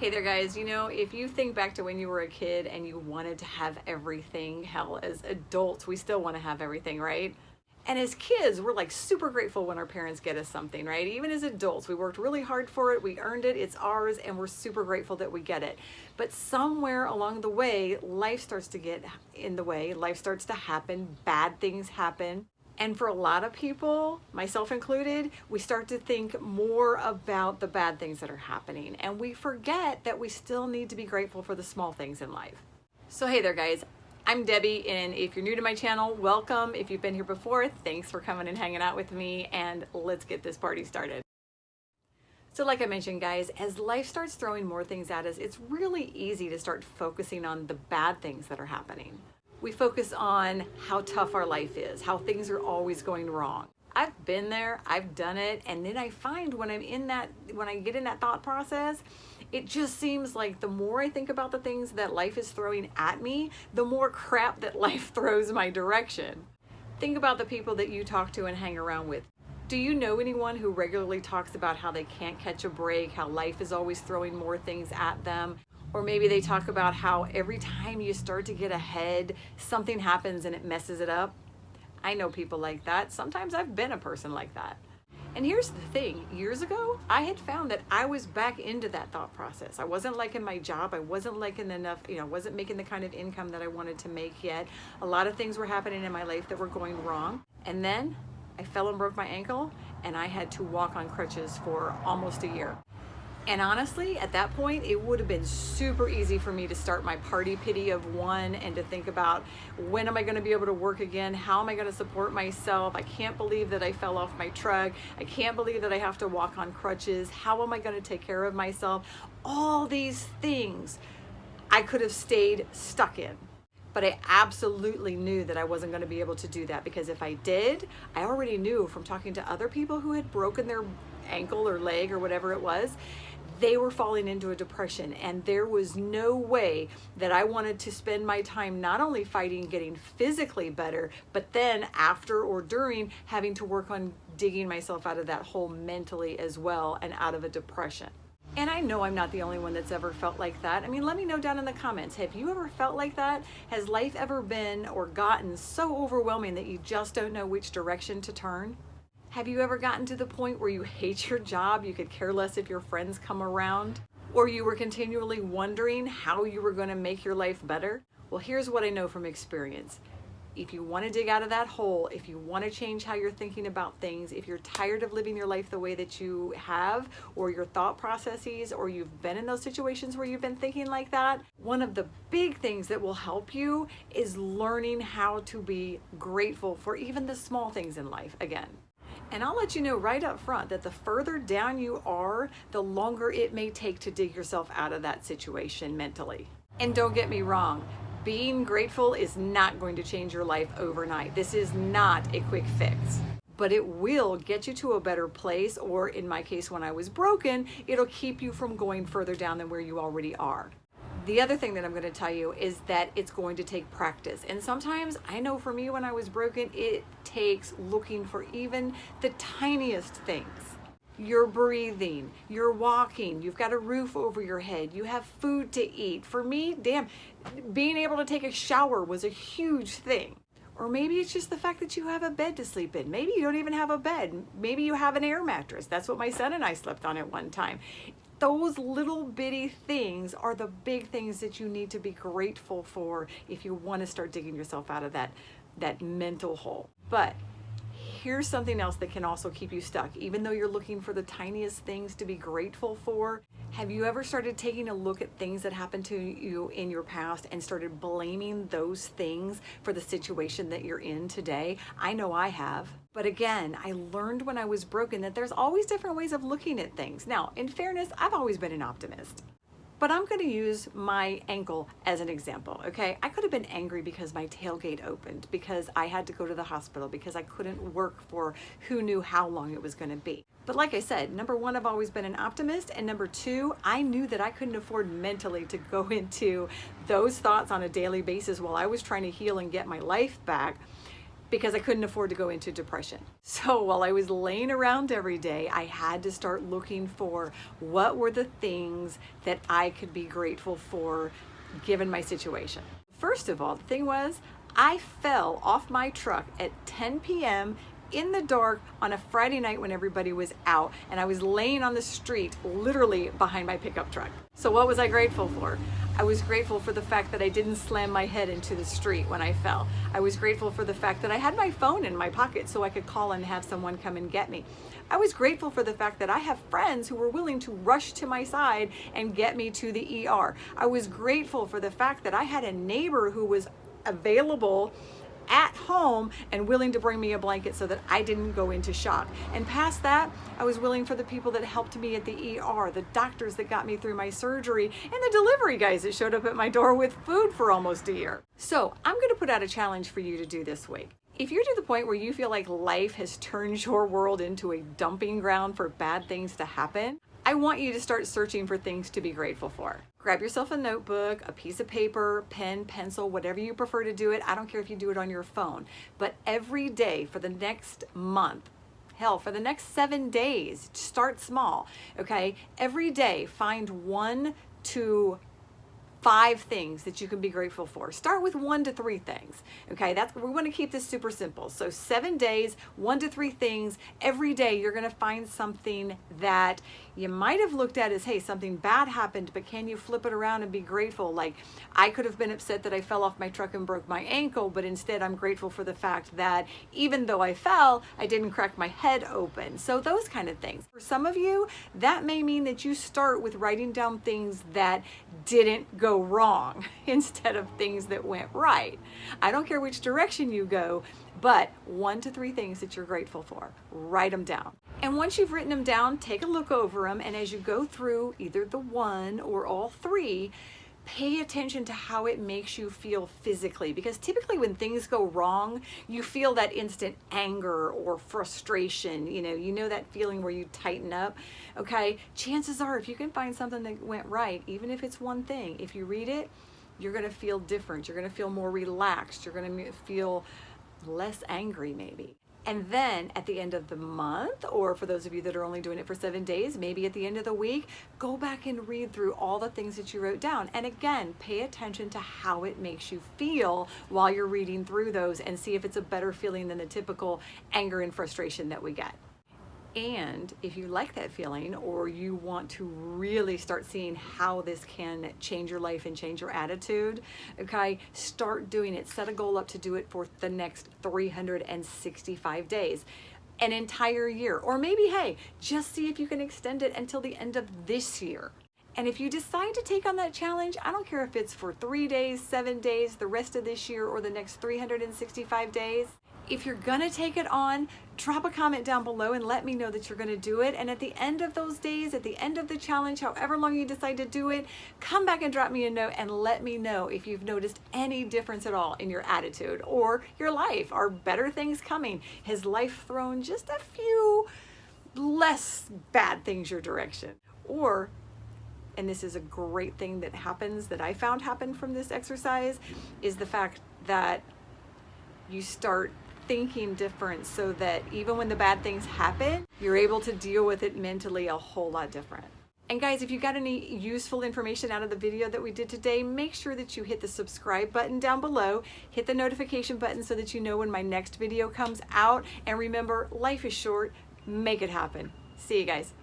Hey there guys, if you think back to when you were a kid and you wanted to have everything, hell, as adults, we still want to have everything, right? And as kids, we're like super grateful when our parents get us something, right? Even as adults, we worked really hard for it, we earned it, it's ours, and we're super grateful that we get it. But somewhere along the way, life starts to get in the way, life starts to happen, bad things happen. And for a lot of people, myself included, we start to think more about the bad things that are happening. And we forget that we still need to be grateful for the small things in life. So hey there guys, I'm Debbie, and if you're new to my channel, welcome. If you've been here before, thanks for coming and hanging out with me, and let's get this party started. So like I mentioned guys, as life starts throwing more things at us, it's really easy to start focusing on the bad things that are happening. We focus on how tough our life is, how things are always going wrong. I've been there, I've done it, and then I find when I get in that thought process, it just seems like the more I think about the things that life is throwing at me, the more crap that life throws my direction. Think about the people that you talk to and hang around with. Do you know anyone who regularly talks about how they can't catch a break, how life is always throwing more things at them? Or maybe they talk about how every time you start to get ahead, something happens and it messes it up. I know people like that. Sometimes I've been a person like that. And here's the thing, years ago, I had found that I was back into that thought process. I wasn't liking my job. I wasn't liking enough, wasn't making the kind of income that I wanted to make yet. A lot of things were happening in my life that were going wrong. And then I fell and broke my ankle, and I had to walk on crutches for almost a year. And honestly, at that point, it would have been super easy for me to start my party pity of one and to think about, when am I going to be able to work again? How am I going to support myself? I can't believe that I fell off my truck. I can't believe that I have to walk on crutches. How am I going to take care of myself? All these things I could have stayed stuck in. But I absolutely knew that I wasn't going to be able to do that, because if I did, I already knew from talking to other people who had broken their ankle or leg or whatever it was, they were falling into a depression, and there was no way that I wanted to spend my time not only fighting getting physically better, but then after or during having to work on digging myself out of that hole mentally as well and out of a depression. And I know I'm not the only one that's ever felt like that. I mean, let me know down in the comments, have you ever felt like that? Has life ever been or gotten so overwhelming that you just don't know which direction to turn? Have you ever gotten to the point where you hate your job, you could care less if your friends come around, or you were continually wondering how you were going to make your life better? Well, here's what I know from experience. If you want to dig out of that hole, if you want to change how you're thinking about things, if you're tired of living your life the way that you have, or your thought processes, or you've been in those situations where you've been thinking like that, one of the big things that will help you is learning how to be grateful for even the small things in life again. And I'll let you know right up front that the further down you are, the longer it may take to dig yourself out of that situation mentally. And don't get me wrong, being grateful is not going to change your life overnight. This is not a quick fix, but it will get you to a better place, or in my case, when I was broken, it'll keep you from going further down than where you already are. The other thing that I'm going to tell you is that it's going to take practice. And sometimes, I know for me when I was broken, it takes looking for even the tiniest things. You're breathing, you're walking, you've got a roof over your head, you have food to eat. For me, being able to take a shower was a huge thing. Or maybe it's just the fact that you have a bed to sleep in. Maybe you don't even have a bed. Maybe you have an air mattress. That's what my son and I slept on at one time. Those little bitty things are the big things that you need to be grateful for if you want to start digging yourself out of that mental hole. But here's something else that can also keep you stuck. Even though you're looking for the tiniest things to be grateful for, have you ever started taking a look at things that happened to you in your past and started blaming those things for the situation that you're in today? I know I have. But again, I learned when I was broken that there's always different ways of looking at things. Now, in fairness, I've always been an optimist. But I'm going to use my ankle as an example, okay? I could have been angry because my tailgate opened, because I had to go to the hospital, because I couldn't work for who knew how long it was going to be. But like I said, number one, I've always been an optimist, and number two, I knew that I couldn't afford mentally to go into those thoughts on a daily basis while I was trying to heal and get my life back, because I couldn't afford to go into depression. So while I was laying around every day, I had to start looking for what were the things that I could be grateful for given my situation. First of all, the thing was, I fell off my truck at 10 p.m. in the dark on a Friday night when everybody was out, and I was laying on the street literally behind my pickup truck. So what was I grateful for? I was grateful for the fact that I didn't slam my head into the street when I fell. I was grateful for the fact that I had my phone in my pocket so I could call and have someone come and get me. I was grateful for the fact that I have friends who were willing to rush to my side and get me to the ER. I was grateful for the fact that I had a neighbor who was available at home and willing to bring me a blanket so that I didn't go into shock. And past that, I was willing for the people that helped me at the ER, the doctors that got me through my surgery, and the delivery guys that showed up at my door with food for almost a year. So I'm going to put out a challenge for you to do this week. If you're to the point where you feel like life has turned your world into a dumping ground for bad things to happen, I want you to start searching for things to be grateful for. Grab yourself a notebook, a piece of paper, pen, pencil, whatever you prefer to do it. I don't care if you do it on your phone, but every day for the next month, hell, for the next 7 days, start small, okay? Every day, find 1 to 5 things that you can be grateful for. Start with 1 to 3 things. Okay, we want to keep this super simple. So 7 days, 1 to 3 things. Every day you're going to find something that you might have looked at as, hey, something bad happened, but can you flip it around and be grateful? Like, I could have been upset that I fell off my truck and broke my ankle, but instead I'm grateful for the fact that even though I fell, I didn't crack my head open. So those kind of things. For some of you, that may mean that you start with writing down things that didn't go wrong instead of things that went right. I don't care which direction you go, but 1 to 3 things that you're grateful for. Write them down. And once you've written them down, take a look over them, and as you go through either the 1 or all 3, pay attention to how it makes you feel physically, because typically when things go wrong, you feel that instant anger or frustration. You know that feeling where you tighten up. Okay, chances are if you can find something that went right, even if it's 1 thing, if you read it, you're going to feel different. You're going to feel more relaxed. You're going to feel less angry maybe. And then at the end of the month, or for those of you that are only doing it for 7 days, maybe at the end of the week, go back and read through all the things that you wrote down. And again, pay attention to how it makes you feel while you're reading through those, and see if it's a better feeling than the typical anger and frustration that we get. And if you like that feeling, or you want to really start seeing how this can change your life and change your attitude, okay, start doing it. Set a goal up to do it for the next 365 days, an entire year. Or maybe, hey, just see if you can extend it until the end of this year. And if you decide to take on that challenge, I don't care if it's for 3 days, 7 days, the rest of this year, or the next 365 days, if you're gonna take it on, drop a comment down below and let me know that you're gonna do it. And at the end of those days, at the end of the challenge, however long you decide to do it, come back and drop me a note and let me know if you've noticed any difference at all in your attitude or your life. Are better things coming? Has life thrown just a few less bad things your direction? Or, and this is a great thing that happens, that I found happened from this exercise, is the fact that you start thinking different, so that even when the bad things happen, you're able to deal with it mentally a whole lot different. And guys, if you got any useful information out of the video that we did today, make sure that you hit the subscribe button down below, hit the notification button so that you know when my next video comes out. And remember, life is short, make it happen. See you guys.